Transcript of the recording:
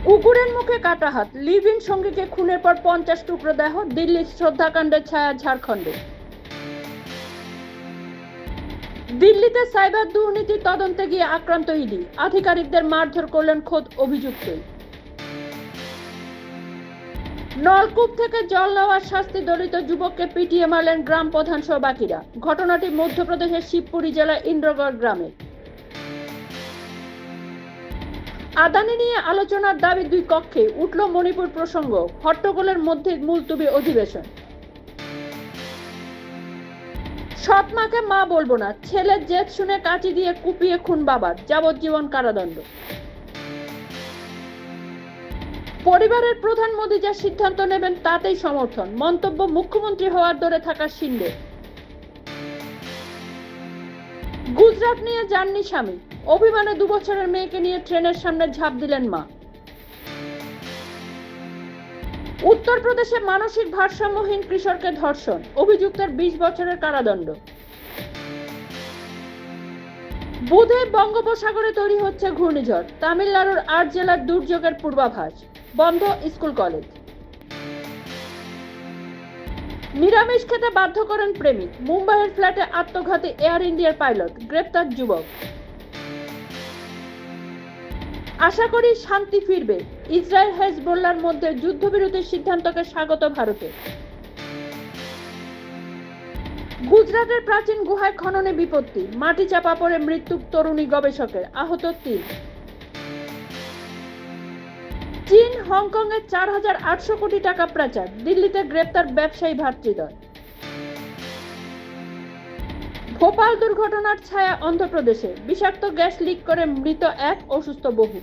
কুকুরের মুখে কাটা হাত, লিভ ইন সঙ্গীকে খুনের পর 50 টুকরো দেহ, দিল্লির শ্রদ্ধাকাণ্ডের ছায়া ঝাড়খণ্ডে। দিল্লিতে সাইবার দুর্নীতি তদন্তে গিয়ে আক্রান্ত ইডি, আধিকারিকদের মারধর করলেন খোদ অভিযুক্তই। নলকূপ থেকে জল নেওয়ার শাস্তি দলিত যুবককে পিটিয়ে মারলেন গ্রাম প্রধান সহ বাকিরা। ঘটনাটি মধ্যপ্রদেশের শিবপুরি জেলার ইন্দ্রগড় গ্রামে। আদানি নিয়ে আলোচনার দাবি দুই কক্ষে, উঠল মণিপুর প্রসঙ্গ, হট্টগোলের মধ্যে মুলতবি অধিবেশন। সৎ মাকে মা বলবো না, ছেলের জেদ শুনে কাঁচি দিয়ে কুপিয়ে খুন বাবার, যাবজ্জীবন কারাদণ্ড। পরিবারের প্রধান মোদি যা সিদ্ধান্ত নেবেন তাতেই সমর্থন, মন্তব্য মুখ্যমন্ত্রী হওয়ার দৌড়ে থাকা শিন্ডে। গুজরাট নিয়ে যাননি স্বামী, অভিমানে 2 বছরের মেয়েকে নিয়ে ট্রেনের সামনে ঝাঁপ দিলেন মা। উত্তরপ্রদেশে মানসিক ভারসাম্যহীন কৃষককে ধর্ষণ, অভিযুক্তের 20 বছরের কারাদণ্ড। বুধে বঙ্গোপসাগরে তৈরি হচ্ছে ঘূর্ণিঝড়, তামিলনাড়ুর 8 জেলার দুর্যোগের পূর্বাভাস, বন্ধ স্কুল কলেজ। নিরামিষ খেতে বাধ্য করেন প্রেমিক, মুম্বাইয়ের ফ্ল্যাটে আত্মঘাতী এয়ার ইন্ডিয়ার পাইলট, গ্রেপ্তার যুবক। আশা করি শান্তি ফিরবে, ইসরায়েল হেজবুল্লাহর মধ্যে যুদ্ধবিরতির সিদ্ধান্তকে স্বাগত ভারতে। গুজরাটের প্রাচীন গুহায় খননে বিপত্তি, মাটি চাপা পড়ে মৃত্যু তরুণী গবেষকের, আহত 3। চীন হংকংয়ে 4800 কোটি টাকা পাচার, দিল্লিতে গ্রেপ্তার ব্যবসায়ী ভাতৃদ্বয়। ভোপাল দুর্ঘটনার ছায়া অন্ধ্রপ্রদেশে, বিষাক্ত গ্যাস লিক করে মৃত 1, অসুস্থ বহু।